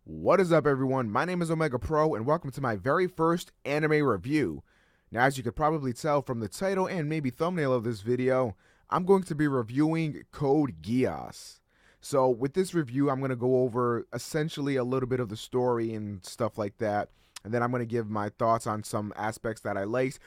What is up, everyone? My name is OmegaPro, and welcome to my very first anime review. Now, as you could probably tell from the title and maybe thumbnail of this video, I'm going to be reviewing Code Geass. So, with this review, I'm going to go over essentially a little bit of the story and stuff like that, and then I'm going to give my thoughts on some aspects that I liked,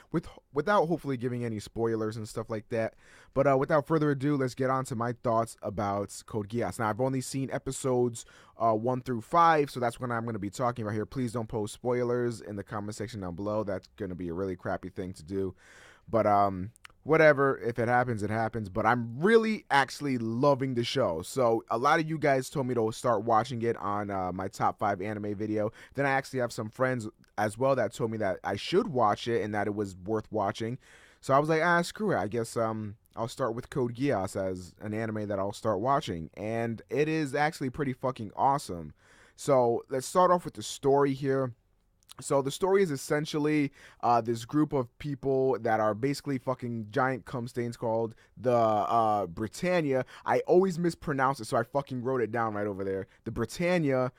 without hopefully giving any spoilers and stuff like that. But without further ado, let's get on to my thoughts about Code Geass. Now, I've only seen episodes 1 through 5, so that's what I'm going to be talking about here. Please don't post spoilers in the comment section down below. That's going to be a really crappy thing to do. But whatever, if it happens, it happens. But I'm really actually loving the show. So a lot of you guys told me to start watching it on my top 5 anime video. Then I actually have some friends as well that told me that I should watch it and that it was worth watching. So I was like, screw it. I guess I'll start with Code Geass as an anime that I'll start watching. And it is actually pretty fucking awesome. So let's start off with the story here. So the story is essentially this group of people that are basically fucking giant cum stains called the Britannia. I always mispronounce it, so I fucking wrote it down right over there. The Britannia,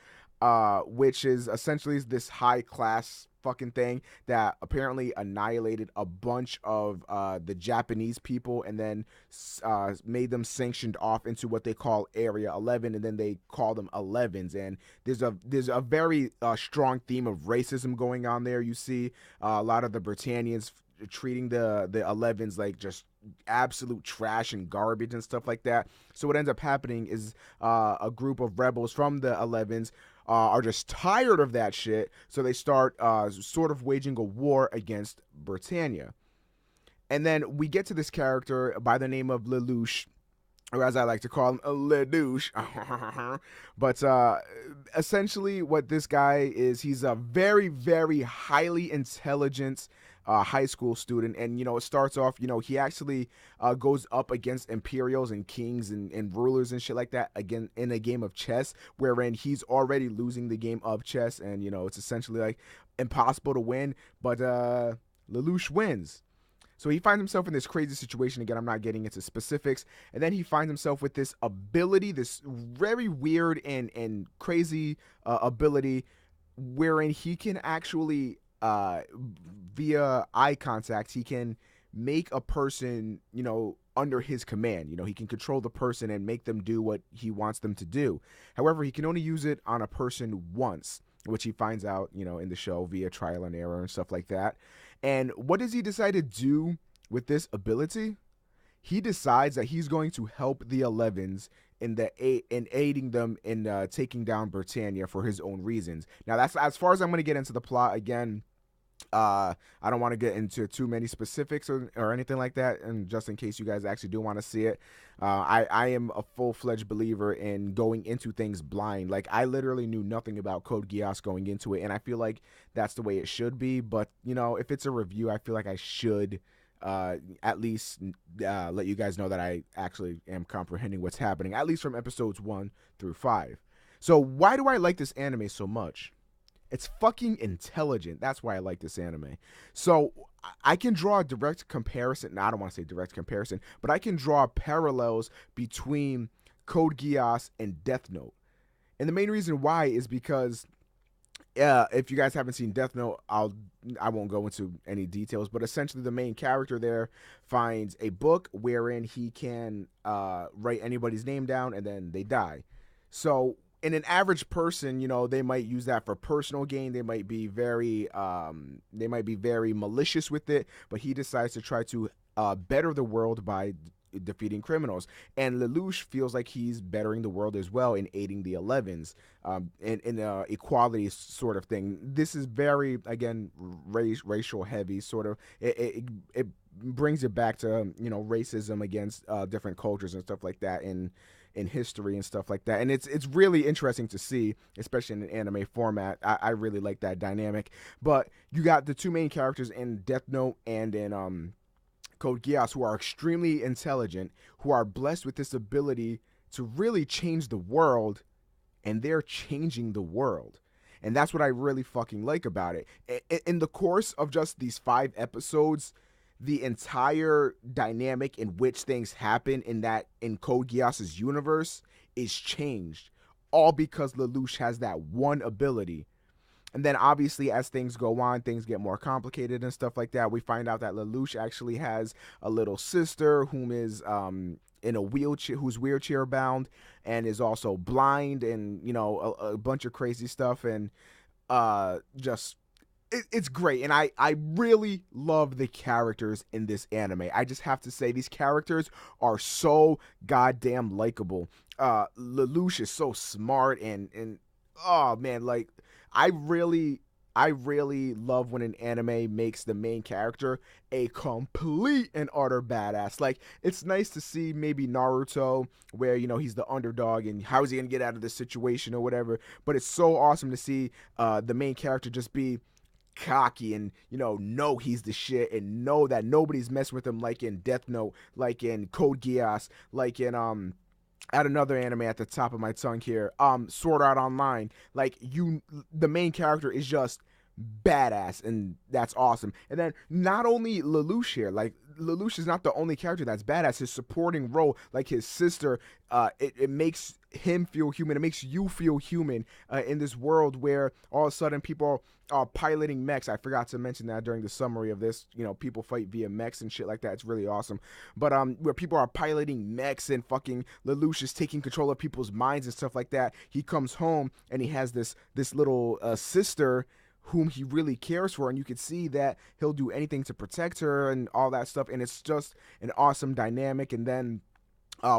which is essentially this high class fucking thing that apparently annihilated a bunch of the Japanese people and then made them sanctioned off into what they call Area 11, and then they call them 11s. And there's a very strong theme of racism going on there. You see a lot of the Britannians treating the 11s like just absolute trash and garbage and stuff like that. So what ends up happening is a group of rebels from the 11s are just tired of that shit, so they start sort of waging a war against Britannia. And then we get to this character by the name of Lelouch, or as I like to call him, Lelouch. But essentially what this guy is, he's a very, very highly intelligent high school student. And, you know, it starts off, you know, he actually goes up against Imperials and kings and rulers and shit like that, again, in a game of chess, wherein he's already losing the game of chess. And, you know, it's essentially like impossible to win. But Lelouch wins. So he finds himself in this crazy situation. Again, I'm not getting into specifics. And then he finds himself with this ability, this very weird and crazy ability, wherein he can actually, via eye contact, he can make a person, you know, under his command. You know, he can control the person and make them do what he wants them to do. However, he can only use it on a person once, which he finds out, you know, in the show via trial and error and stuff like that. And what does he decide to do with this ability? He decides that he's going to help the 11s in aiding them in taking down Britannia for his own reasons. Now, that's as far as I'm going to get into the plot. Again, I don't want to get into too many specifics or anything like that, and just in case you guys actually do want to see it, I am a full-fledged believer in going into things blind. Like, I literally knew nothing about Code Geass going into it, and I feel like that's the way it should be. But, you know, if it's a review, I feel like I should at least let you guys know that I actually am comprehending what's happening, at least from episodes 1 through 5. So why do I like this anime so much? It's fucking intelligent. That's why I like this anime. So I can draw a direct comparison. Now, I don't want to say direct comparison, but I can draw parallels between Code Geass and Death Note. And the main reason why is because if you guys haven't seen Death Note, I won't go into any details, but essentially the main character there finds a book wherein he can write anybody's name down and then they die. So in an average person, you know, they might use that for personal gain. They might be very malicious with it, but he decides to try to better the world by defeating criminals. And Lelouch feels like he's bettering the world as well in aiding the 11s, in equality sort of thing. This is very, again, racial heavy sort of. It brings it back to, you know, racism against different cultures and stuff like that in history and stuff like that. And it's really interesting to see, especially in an anime format. I really like that dynamic. But you got the two main characters in Death Note and in Code Geass, who are extremely intelligent, who are blessed with this ability to really change the world, and they're changing the world. And that's what I really fucking like about it. In the course of just these 5 episodes, the entire dynamic in which things happen in Code Geass's universe is changed. all because Lelouch has that one ability. And then obviously as things go on, things get more complicated and stuff like that. We find out that Lelouch actually has a little sister whom is in a wheelchair, who's wheelchair bound and is also blind, and you know, a bunch of crazy stuff. And just it's great. And I really love the characters in this anime. I just have to say, these characters are so goddamn likable. Lelouch is so smart, and oh man, like I really love when an anime makes the main character a complete and utter badass. Like, it's nice to see maybe Naruto, where, you know, he's the underdog and how's he gonna get out of this situation or whatever. But it's so awesome to see the main character just be cocky and, you know he's the shit, and know that nobody's messing with him, like in Death Note, like in Code Geass, like in at another anime at the top of my tongue here, Sword Art Online. Like, the main character is just badass, and that's awesome. And then not only Lelouch here, like Lelouch is not the only character that's badass. His supporting role, like his sister, it makes him feel human. It makes you feel human in this world where all of a sudden people are piloting mechs. I forgot to mention that during the summary of this. You know, people fight via mechs and shit like that. It's really awesome. But where people are piloting mechs and fucking Lelouch is taking control of people's minds and stuff like that. He comes home and he has this little sister whom he really cares for, and you can see that he'll do anything to protect her and all that stuff. And it's just an awesome dynamic. And then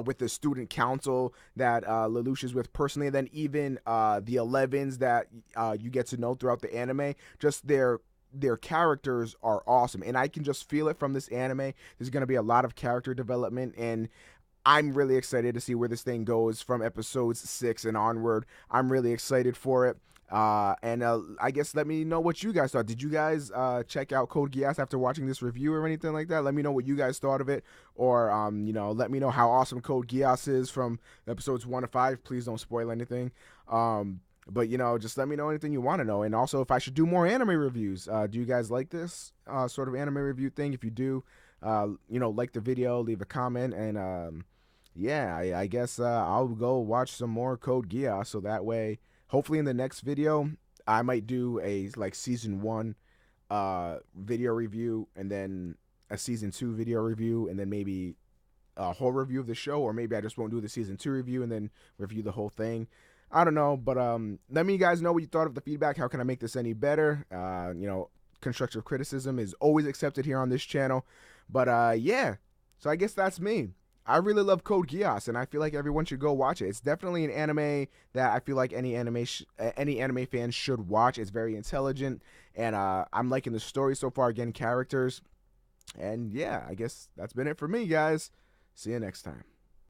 with the student council that Lelouch is with personally, and then even the 11s that you get to know throughout the anime, just their characters are awesome. And I can just feel it from this anime. There's going to be a lot of character development, and I'm really excited to see where this thing goes from episodes 6 and onward. I'm really excited for it. And I guess let me know what you guys thought. Did you guys check out Code Geass after watching this review or anything like that? Let me know what you guys thought of it. Or, let me know how awesome Code Geass is from episodes 1 to 5. Please don't spoil anything. But, just let me know anything you want to know. And also, if I should do more anime reviews. Do you guys like this sort of anime review thing? If you do, like the video, leave a comment. And, yeah, I guess I'll go watch some more Code Geass, so that way, hopefully in the next video, I might do a season 1 video review, and then a season 2 video review, and then maybe a whole review of the show, or maybe I just won't do the season 2 review and then review the whole thing. I don't know, but let me guys know what you thought of the feedback. How can I make this any better? Constructive criticism is always accepted here on this channel. But yeah, so I guess that's me. I really love Code Geass, and I feel like everyone should go watch it. It's definitely an anime that I feel like any anime fan should watch. It's very intelligent, and I'm liking the story so far. Again, characters, and yeah, I guess that's been it for me, guys. See you next time.